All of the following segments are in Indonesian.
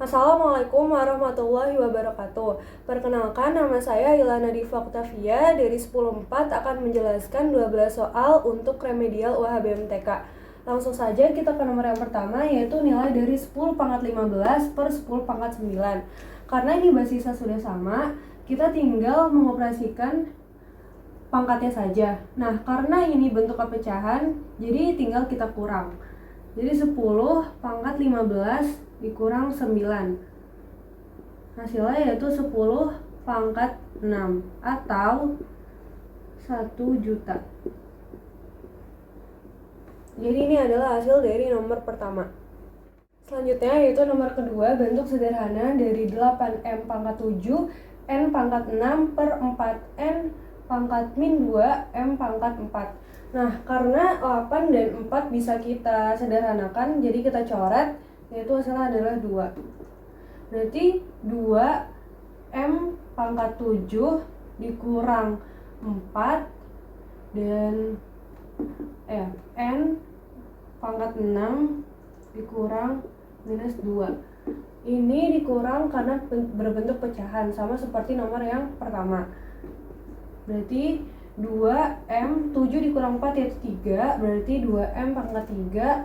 Assalamualaikum warahmatullahi wabarakatuh. Perkenalkan, nama saya Ilana Diva Octavia dari 10.4 akan menjelaskan 12 soal untuk remedial UHBMTK. Langsung saja kita ke nomor yang pertama, yaitu nilai dari 10 pangkat 15 per 10 pangkat 9. Karena ini basisnya sudah sama, kita tinggal mengoperasikan pangkatnya saja. Nah, karena ini bentuk pecahan, jadi tinggal kita kurang. Jadi 10 pangkat 15 dikurang 9. Hasilnya yaitu 10 pangkat 6 atau 1 juta. Jadi ini adalah hasil dari nomor pertama. Selanjutnya yaitu nomor kedua, bentuk sederhana dari 8M pangkat 7 N pangkat 6 per 4N pangkat min 2 M pangkat 4. Nah, karena 8 dan 4 bisa kita sederhanakan, jadi kita coret, yaitu hasilnya adalah 2. Berarti 2M pangkat 7 dikurang 4 dan N pangkat 6 dikurang minus 2. Ini dikurang karena berbentuk pecahan, sama seperti nomor yang pertama. Berarti 2M 7 dikurang 4 yaitu 3, berarti 2M pangkat 3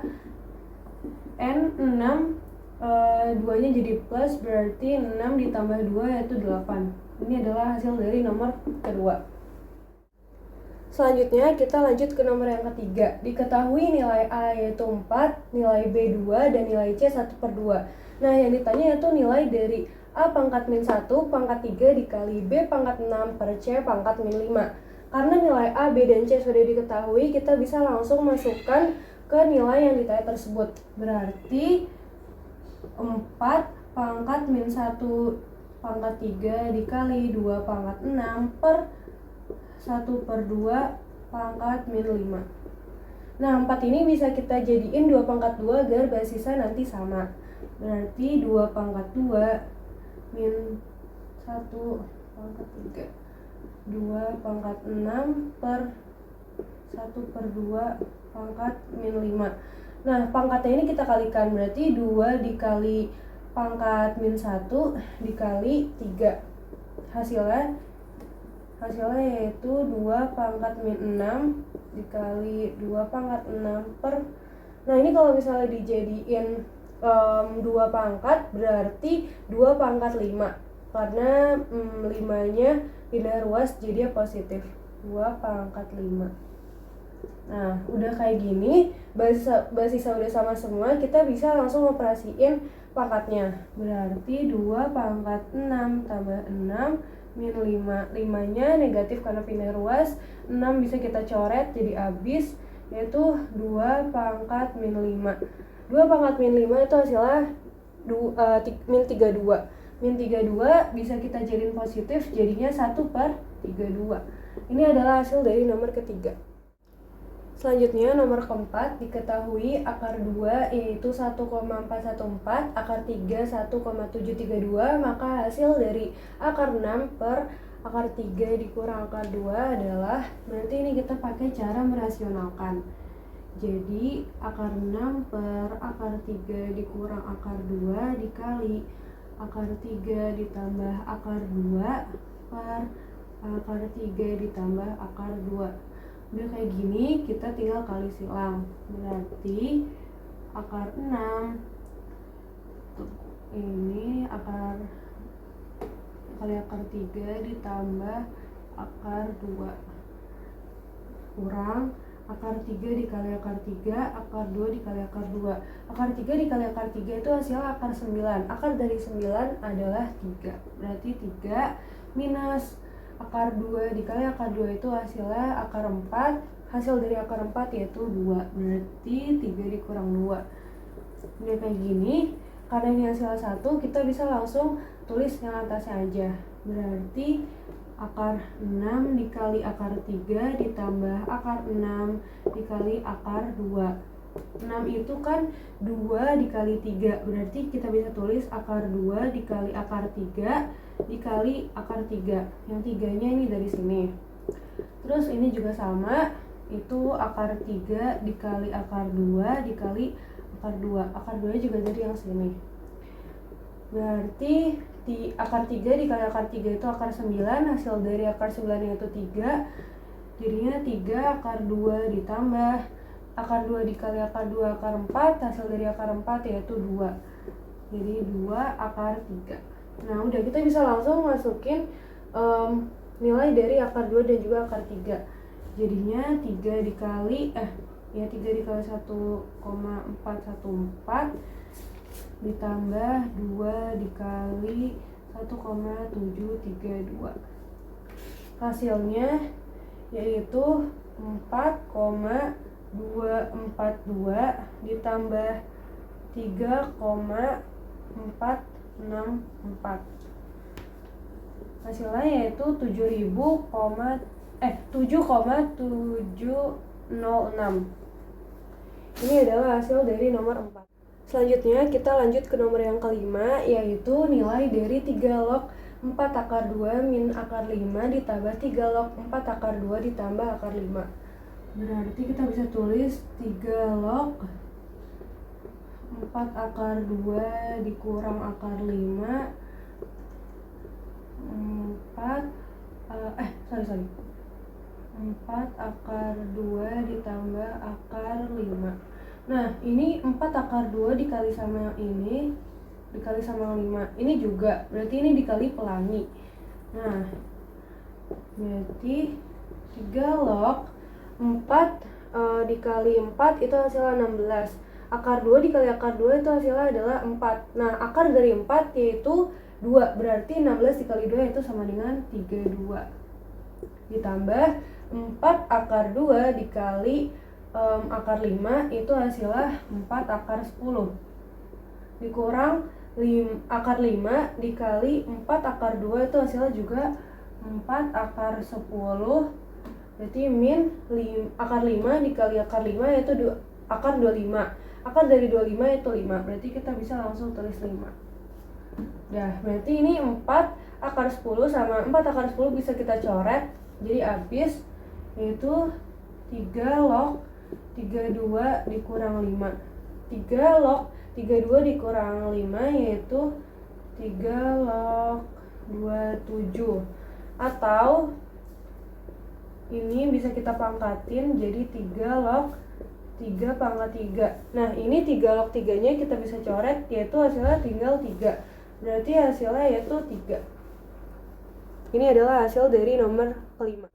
N 6 2 nya jadi plus, berarti 6 ditambah 2 yaitu 8. Ini adalah hasil dari nomor kedua. Selanjutnya kita lanjut ke nomor yang ketiga. Diketahui nilai A yaitu 4, nilai B 2, dan nilai C 1/2. Nah, yang ditanya yaitu nilai dari A pangkat min 1 pangkat 3 dikali B pangkat 6 per C pangkat min 5. Karena nilai A, B, dan C sudah diketahui, kita bisa langsung masukkan ke nilai yang ditanya tersebut. Berarti 4 pangkat min 1 pangkat 3 dikali 2 pangkat 6 per 1/2 pangkat min 5. Nah, 4 ini bisa kita jadiin 2 pangkat 2 agar basisnya nanti sama. Berarti 2 pangkat 2 min 1 pangkat 3. 2 pangkat 6 per 1/2 pangkat min 5. Nah, pangkatnya ini kita kalikan, berarti 2 dikali pangkat min 1 dikali 3. Hasilnya yaitu 2 pangkat min 6 dikali 2 pangkat 6 per. Nah, ini kalau misalnya dijadiin 2 pangkat berarti 2 pangkat 5, karena 5 nya pindah ruas jadi positif, 2 pangkat 5. Nah, udah kayak gini, basisnya udah sama semua, kita bisa langsung operasiin pangkatnya. Berarti 2 pangkat 6 tambah 6 min 5. 5 nya negatif karena pindah ruas, 6 bisa kita coret jadi habis, yaitu 2 pangkat min 5. 2 pangkat min 5 itu hasilnya min 32. Min 32 bisa kita jadiin positif, jadinya 1/32. Ini adalah hasil dari nomor ketiga. Selanjutnya nomor keempat, diketahui akar 2 yaitu 1,414, akar 3 1,732, maka hasil dari akar 6 per akar 3 dikurang akar 2 adalah, berarti ini kita pakai cara merasionalkan. Jadi akar 6 per akar 3 dikurang akar 2 dikali akar 3 ditambah akar 2 per akar 3 ditambah akar 2. Udah kayak gini, kita tinggal kali silang. Berarti akar 6 ini akar kali akar 3 ditambah akar 2 kurang akar 3 dikali akar 3, akar 2 dikali akar 2. Akar 3 dikali akar 3 itu hasilnya akar 9. Akar dari 9 adalah 3. Berarti 3 minus akar 2 dikali akar 2 itu hasilnya akar 4. Hasil dari akar 4 yaitu 2. Berarti 3 dikurang 2. Udah kayak gini, karena ini hasilnya 1, kita bisa langsung tulis yang atasnya aja. Berarti akar 6 dikali akar 3 ditambah akar 6 dikali akar 2. 6 itu kan 2 dikali 3, berarti kita bisa tulis akar 2 dikali akar 3 dikali akar 3. Yang 3-nya ini dari sini. Terus ini juga sama, itu akar 3 dikali akar 2 dikali akar 2. Akar 2 juga dari yang sini. Berarti di akar 3 dikali akar 3 itu akar 9, hasil dari akar 9 itu 3. Jadinya 3 akar 2 ditambah akar 2 dikali akar 2 akar 4, hasil dari akar 4 yaitu 2. Jadi 2 akar 3. Nah udah, kita bisa langsung masukin nilai dari akar 2 dan juga akar 3. Jadinya 3 dikali 3 dikali 1,414 ditambah 2 dikali 1,732. Hasilnya yaitu 4,242 ditambah 3,464. Hasilnya yaitu 7,706. Ini adalah hasil dari nomor 4. Selanjutnya kita lanjut ke nomor yang kelima, yaitu nilai dari 3 log 4 akar 2 min akar 5 ditambah 3 log 4 akar 2 ditambah akar 5. Berarti kita bisa tulis 3 log 4 akar 2 dikurang akar 5 4 akar 2 ditambah akar 5. Nah, ini 4 akar 2 dikali sama ini, dikali sama 5. Ini juga, berarti ini dikali pelangi. Nah, berarti 3 log 4 dikali 4 itu hasilnya 16. Akar 2 dikali akar 2 itu hasilnya adalah 4. Nah, akar dari 4 yaitu 2, berarti 16 dikali 2 itu sama dengan 32. Ditambah 4 akar 2 dikali akar 5 itu hasilnya 4 akar 10 dikurang akar 5 dikali 4 akar 2 itu hasilnya juga 4 akar 10, berarti min akar 5 dikali akar 5 yaitu akar 25. Akar dari 25 itu 5, berarti kita bisa langsung tulis 5. Nah, berarti ini 4 akar 10 sama 4 akar 10 bisa kita coret, jadi habis yaitu 3 log 32 dikurang 5. 3 log 32 dikurang 5 yaitu 3 log 27. Atau ini bisa kita pangkatin jadi 3 log 3 pangkat 3. Nah, ini 3 log 3 nya kita bisa coret, yaitu hasilnya tinggal 3. Berarti hasilnya yaitu 3. Ini adalah hasil dari nomor kelima.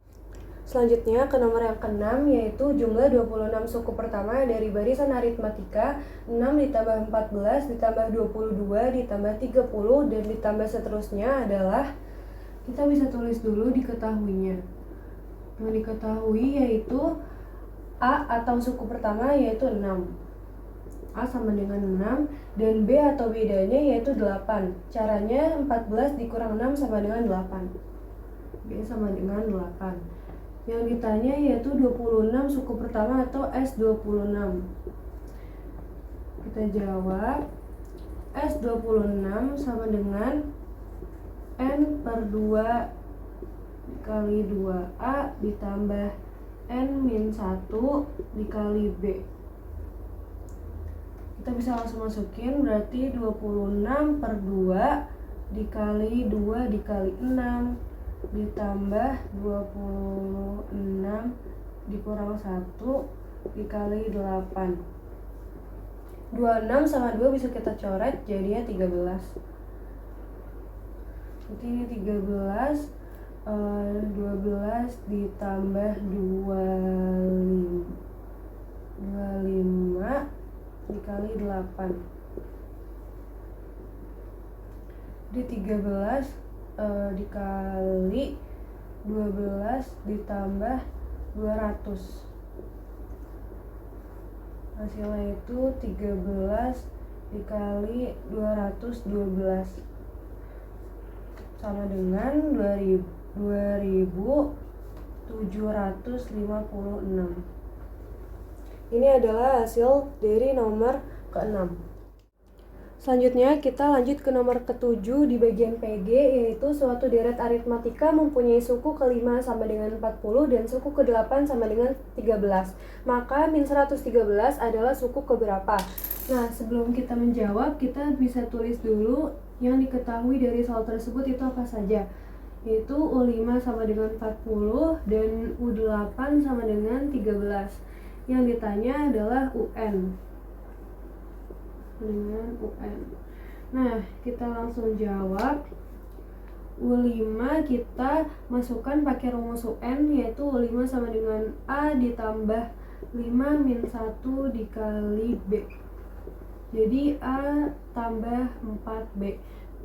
Selanjutnya ke nomor yang ke-6, yaitu jumlah 26 suku pertama dari barisan aritmatika 6 ditambah 14 ditambah 22 ditambah 30 dan ditambah seterusnya adalah, kita bisa tulis dulu diketahuinya. Yang diketahui yaitu A atau suku pertama yaitu 6. A sama dengan 6 dan B atau bedanya yaitu 8. Caranya 14 dikurang 6 sama dengan 8. B sama dengan 8. Yang ditanya yaitu 26 suku pertama atau S26. Kita jawab S26 sama dengan N per 2 dikali 2A ditambah N-1 dikali B. Kita bisa langsung masukin, berarti 26 per 2 dikali 2 dikali 6 ditambah 26 dikurang 1 dikali 8. 26 sama 2 bisa kita coret, jadinya 13. Jadi ini 13, 12 ditambah 25 dikali 8. Jadi 13 dikali 12 ditambah 200. Hasilnya itu 13 dikali 212 sama dengan 2756. Ini adalah hasil dari nomor ke-6. Selanjutnya kita lanjut ke nomor ke-7 di bagian PG, yaitu suatu deret aritmatika mempunyai suku ke-5 sama dengan 40 dan suku ke-8 sama dengan 13. Maka min 113 adalah suku keberapa? Nah, sebelum kita menjawab, kita bisa tulis dulu yang diketahui dari soal tersebut itu apa saja? Yaitu U5 sama dengan 40 dan U8 sama dengan 13. Yang ditanya adalah UN. Dengan UN. Nah, kita langsung jawab. U5 kita masukkan pakai rumus UN, yaitu U5 sama dengan A ditambah 5 min 1 dikali B. Jadi A tambah 4B.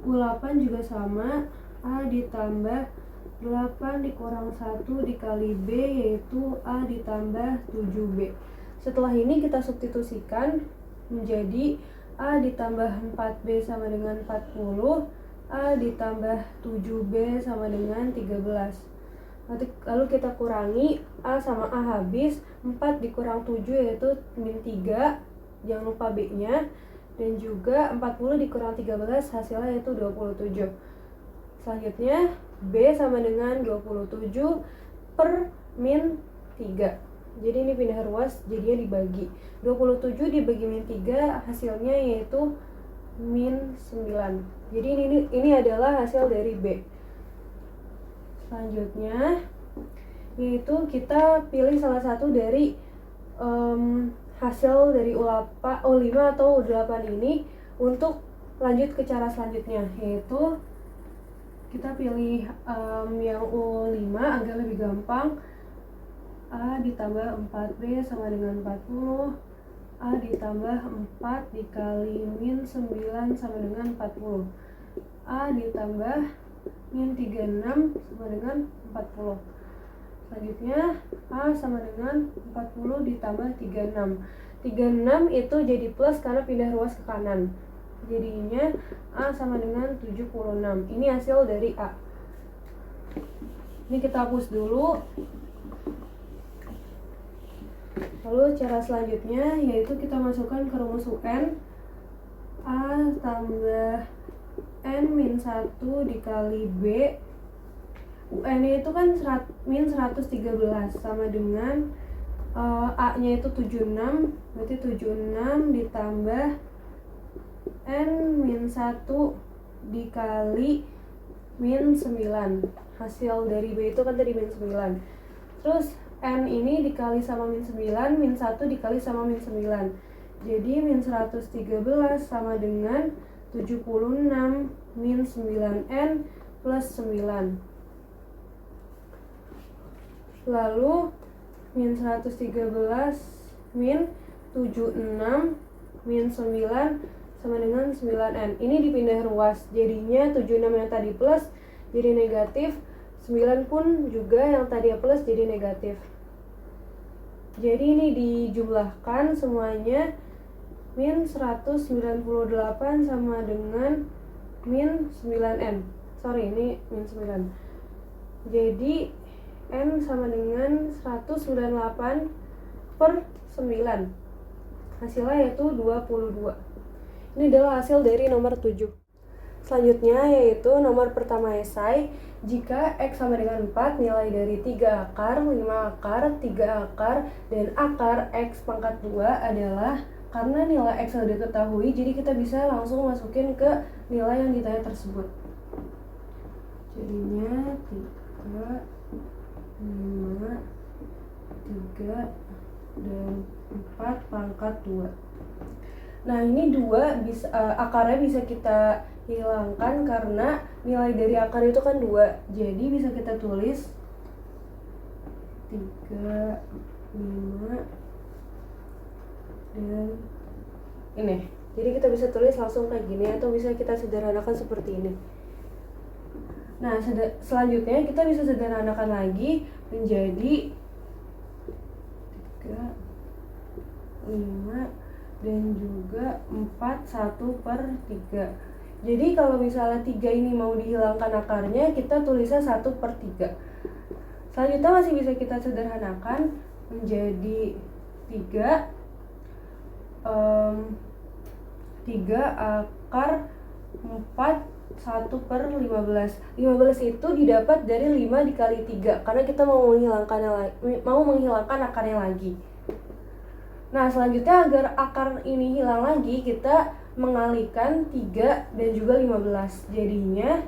U8 juga sama, A ditambah 8 dikurang 1 dikali B, yaitu A ditambah 7B. Setelah ini kita substitusikan menjadi A ditambah 4B sama dengan 40, A ditambah 7B sama dengan 13. Lalu kita kurangi, A sama A habis, 4 dikurang 7 yaitu min 3, jangan lupa B nya, dan juga 40 dikurang 13 hasilnya yaitu 27. Selanjutnya B sama dengan 27 per min 3. Jadi ini pindah ruas, jadinya dibagi 27 dibagi min 3, hasilnya yaitu min 9. Jadi ini adalah hasil dari B. Selanjutnya yaitu kita pilih salah satu dari hasil dari U5 atau U8 ini untuk lanjut ke cara selanjutnya, yaitu kita pilih yang U5 agar lebih gampang. A ditambah 4B sama dengan 40, A ditambah 4 dikali min 9 sama dengan 40, A ditambah min 36 sama dengan 40. Selanjutnya A sama dengan 40 ditambah 36. 36 itu jadi plus karena pindah ruas ke kanan. Jadinya A sama dengan 76. Ini hasil dari A. Ini kita hapus dulu. Lalu cara selanjutnya yaitu kita masukkan ke rumus UN. A tambah N min 1 dikali B. UN itu kan min 113 sama dengan A nya itu 76, berarti 76 ditambah N min 1 dikali min 9. Hasil dari B itu kan tadi min 9. Terus N ini dikali sama min 9, min 1 dikali sama min 9. Jadi min 113 sama dengan 76 min 9N plus 9. Lalu min 113 min 76 min 9 sama dengan 9N. Ini dipindah ruas, jadinya 76 yang tadi plus jadi negatif, 9 pun juga yang tadi plus jadi negatif. Jadi ini dijumlahkan semuanya, min 198 sama dengan min 9N. Sorry, ini min 9. Jadi N sama dengan 198 per 9. Hasilnya yaitu 22. Ini adalah hasil dari nomor 7. Selanjutnya yaitu nomor pertama esai. Jika X sama dengan 4, nilai dari 3 akar, 5 akar, 3 akar, dan akar X pangkat 2 adalah, karena nilai X sudah diketahui, jadi kita bisa langsung masukin ke nilai yang ditanya tersebut. Jadinya 3, 5, 3, dan 4 pangkat 2. Nah ini 2 bisa, akarnya bisa kita hilangkan karena nilai dari akar itu kan 2. Jadi bisa kita tulis 3, 5, dan ini. Jadi kita bisa tulis langsung kayak gini, atau bisa kita sederhanakan seperti ini. Nah selanjutnya kita bisa sederhanakan lagi menjadi 3, 5, dan juga 4, 1 per 3. Jadi kalau misalnya 3 ini mau dihilangkan akarnya, kita tulisnya 1 per 3. Selanjutnya masih bisa kita sederhanakan menjadi 3 akar 4, 1 per 15. 15 itu didapat dari 5 dikali 3, karena kita mau menghilangkan akarnya lagi. Nah selanjutnya agar akar ini hilang lagi, kita mengalikan 3 dan juga 15. Jadinya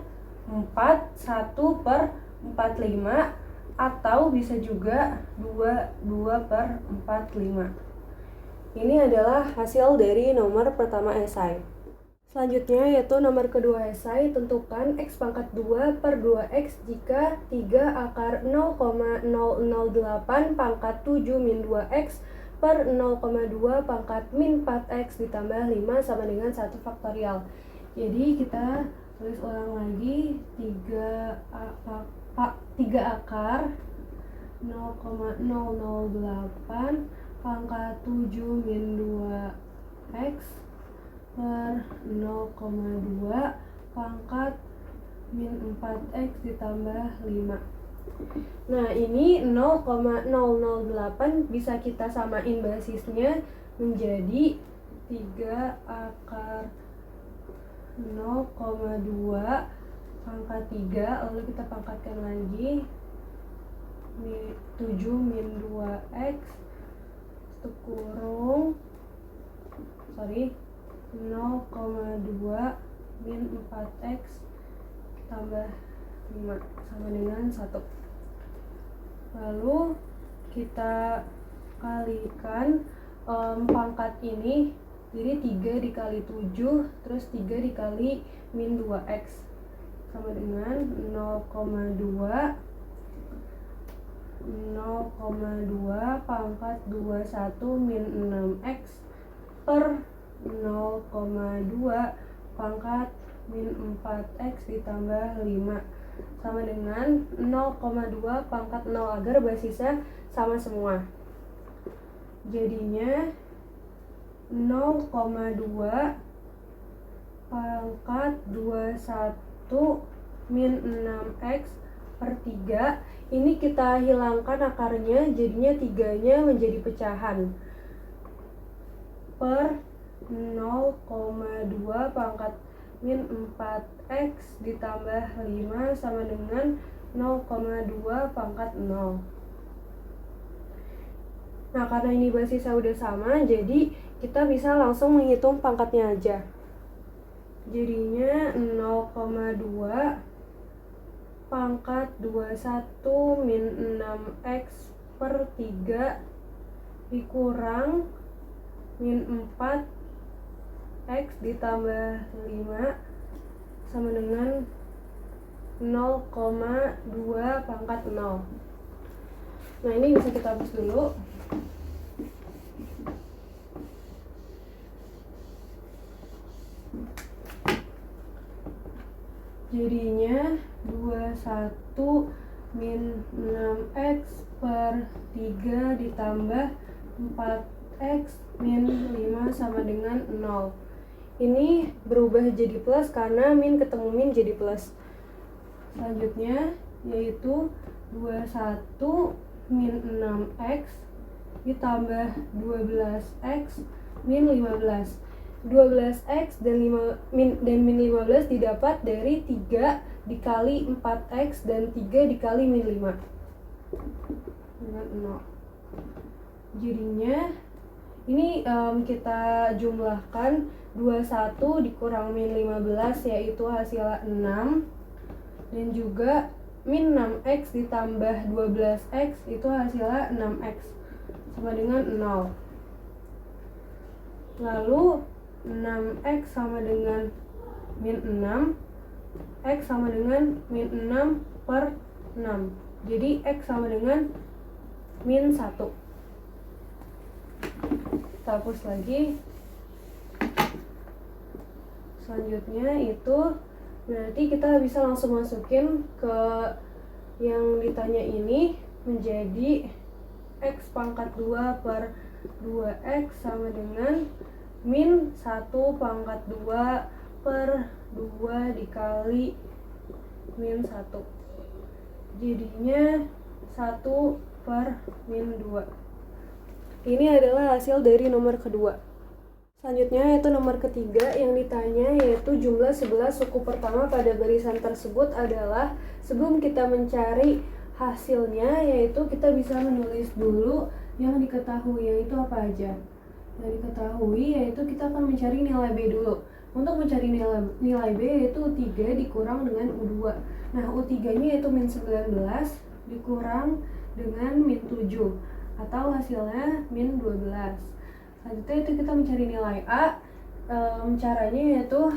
41/45 atau bisa juga 22/45. Ini adalah hasil dari nomor pertama esai. Selanjutnya yaitu nomor kedua esai, tentukan X pangkat 2 per 2X jika 3 akar 0,008 pangkat 7 min 2X per 0,2 pangkat min 4X ditambah 5 sama dengan 1 faktorial. Jadi kita tulis ulang lagi, 3 akar 0,008 pangkat 7 min 2X per 0,2 pangkat min 4X ditambah 5. Nah, ini 0,008 bisa kita samain basisnya menjadi 3 akar 0,2 pangkat 3, lalu kita pangkatkan lagi 7 min 2X itu kurung 0,2 min 4X tambah 5 sama dengan 1. Lalu kita kalikan pangkat ini, jadi 3 dikali 7 terus 3 dikali min 2X sama dengan 0,2 pangkat 21 min 6X per 0,2 pangkat min 4X ditambah 5 sama dengan 0,2 pangkat 0 agar basisnya sama semua. Jadinya 0,2 pangkat 21 min 6X per 3. Ini kita hilangkan akarnya, jadinya 3-nya menjadi pecahan per 0,2 pangkat min 4X ditambah 5 sama dengan 0,2 pangkat 0. Nah, karena ini basisnya udah sama, jadi kita bisa langsung menghitung pangkatnya aja. Jadinya 0,2 pangkat 21 min 6X per 3 dikurang min 4X ditambah 5 sama dengan 0,2 pangkat 0. Nah, ini bisa kita hapus dulu. Jadinya 21 min 6X per 3 ditambah 4X min 5 sama dengan 0. Ini berubah jadi plus karena min ketemu min jadi plus. Selanjutnya yaitu 21 min 6X ditambah 12X min 15. 12X dan min 15 didapat dari 3 dikali 4X dan 3 dikali min 5 dengan 0. Jadinya ini kita jumlahkan 21 dikurang min 15 yaitu hasilnya 6, dan juga min 6X ditambah 12X itu hasilnya 6X sama dengan 0. Lalu 6X sama dengan min 6, X sama dengan min 6 per 6. Jadi X sama dengan min 1. Kita hapus lagi. Selanjutnya itu berarti kita bisa langsung masukin ke yang ditanya ini menjadi X pangkat 2 per 2X sama dengan min 1 pangkat 2 per 2 dikali min 1. Jadinya 1 per min 2. Ini adalah hasil dari nomor kedua. Selanjutnya yaitu nomor ketiga yang ditanya, yaitu jumlah 11 suku pertama pada barisan tersebut adalah. Sebelum kita mencari hasilnya, yaitu kita bisa menulis dulu yang diketahui yaitu apa aja. yang diketahui yaitu kita akan mencari nilai B dulu. Untuk mencari nilai B yaitu U3 dikurang dengan U2. Nah, U3-nya yaitu min 19 dikurang dengan min 7 atau hasilnya min 12. Selanjutnya itu kita mencari nilai A. Caranya yaitu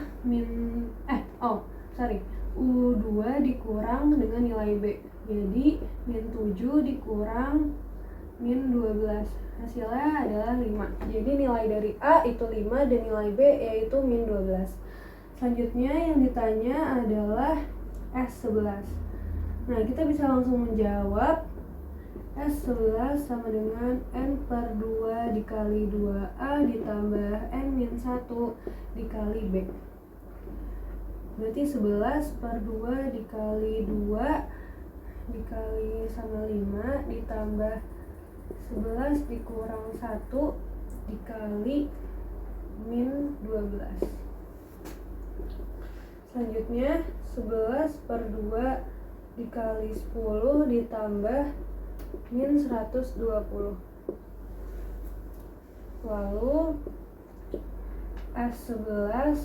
U2 dikurang dengan nilai B. Jadi min 7 dikurang min 12. Hasilnya adalah 5. Jadi nilai dari A itu 5 dan nilai B yaitu min 12. Selanjutnya yang ditanya adalah S11. Nah, kita bisa langsung menjawab S11 sama dengan N per 2 dikali 2A ditambah N-1 dikali B. Berarti 11 per 2 dikali 2 dikali sama 5 ditambah 11 dikurang 1 dikali min 12. Selanjutnya 11 per 2 dikali 10 ditambah min 120. Lalu S11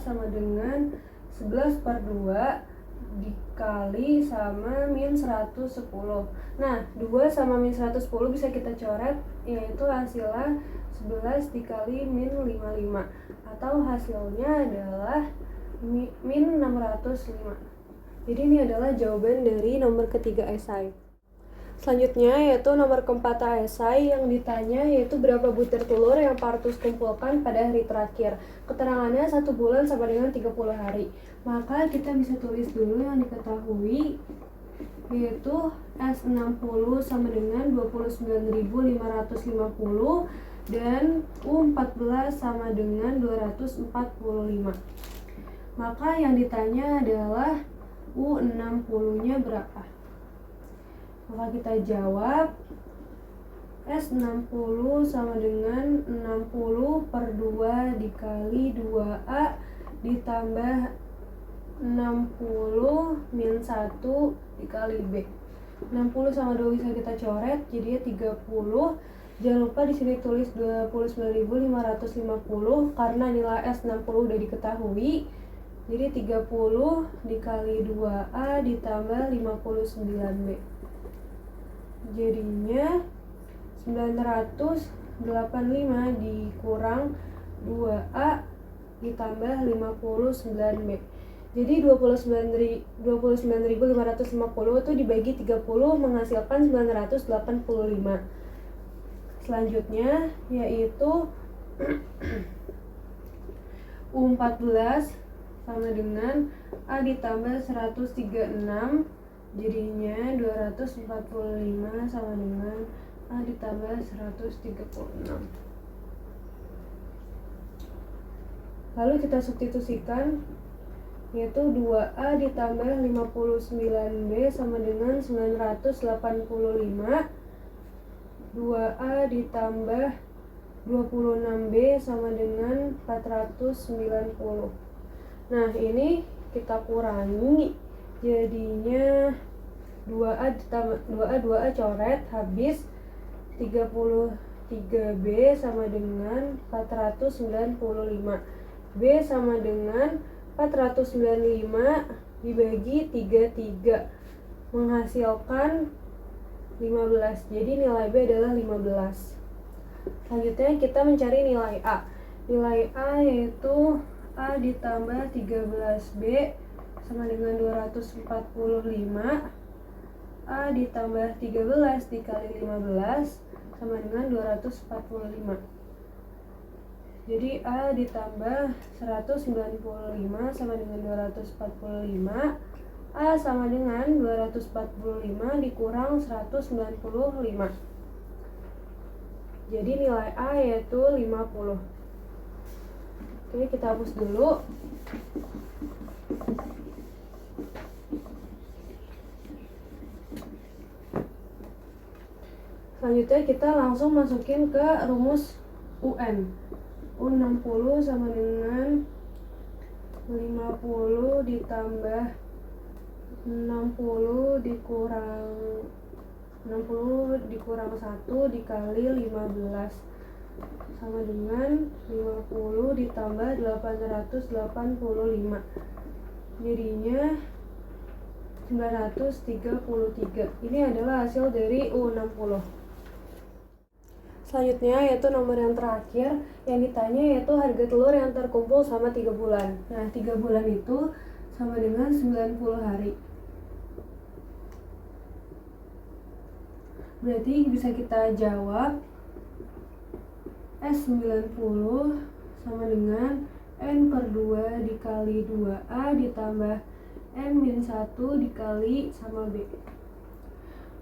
sama dengan 11 per 2 dikali sama min 110. Nah, 2 sama min 110 bisa kita coret, yaitu hasilnya 11 dikali min 55 atau hasilnya adalah min 605. Jadi ini adalah jawaban dari nomor ketiga esai. Selanjutnya yaitu nomor keempat esai yang ditanya yaitu berapa butir telur yang Partus kumpulkan pada hari terakhir. Keterangannya 1 bulan sama dengan 30 hari. Maka kita bisa tulis dulu yang diketahui yaitu S60 sama dengan 29.550 dan U14 sama dengan 245. Maka yang ditanya adalah U60-nya berapa? Maka kita jawab S60 sama dengan 60 per 2 dikali 2A ditambah 60 min 1 dikali B. 60 sama 2 bisa kita coret, jadinya 30. Jangan lupa di sini tulis 29.550 karena nilai S60 udah diketahui. Jadi 30 dikali 2A ditambah 59B. Jadinya 985 dikurang 2A ditambah 59B. Jadi 29.550 itu dibagi 30 menghasilkan 985. Selanjutnya yaitu U14 sama dengan A ditambah 136, jadinya 245 sama dengan A ditambah 136. Lalu kita substitusikan, yaitu 2A ditambah 59B sama dengan 985, 2A ditambah 26B sama dengan 490. Nah, ini kita kurangi, jadinya 2A coret, habis 33B sama dengan 495. B sama dengan 495 dibagi 33 menghasilkan 15. Jadi nilai B adalah 15. Selanjutnya kita mencari nilai A. Nilai A yaitu A ditambah 13B sama dengan 245. A ditambah 13 dikali 15 sama dengan 245. Jadi A ditambah 195 sama dengan 245. A sama dengan 245 dikurang 195. Jadi nilai A yaitu 50. Oke, kita hapus dulu. Selanjutnya kita langsung masukin ke rumus UN. U60 sama dengan 50 ditambah 60 dikurang 1 dikali 15 sama dengan 50 ditambah 885. Jadinya 933. Ini adalah hasil dari U60. Selanjutnya yaitu nomor yang terakhir yang ditanya yaitu harga telur yang terkumpul sama 3 bulan. Nah, 3 bulan itu sama dengan 90 hari. Berarti bisa kita jawab S90 sama dengan N per 2 dikali 2A ditambah N-1 dikali sama B.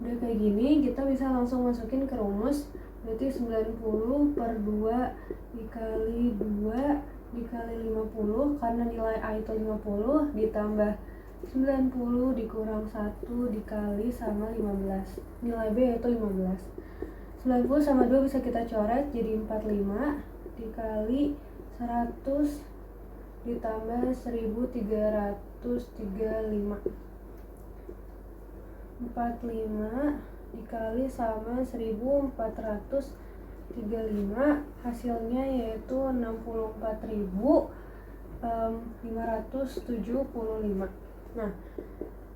Udah kayak gini, kita bisa langsung masukin ke rumus. Berarti 90 per 2 dikali 2 dikali 50, karena nilai A itu 50, ditambah 90 dikurang 1 dikali sama 15. Nilai B yaitu 15. 90 sama 2 bisa kita coret jadi 45 dikali 100 ditambah 1335. 45 dikali sama 1435, hasilnya yaitu 64.575. Nah,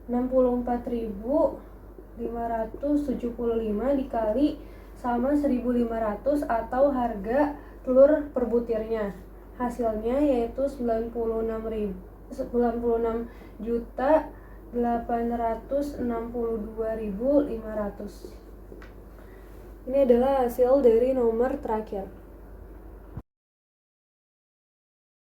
64.575 dikali sama 1.500 atau harga telur per butirnya. Hasilnya yaitu 96.862.500. Ini adalah hasil dari nomor terakhir.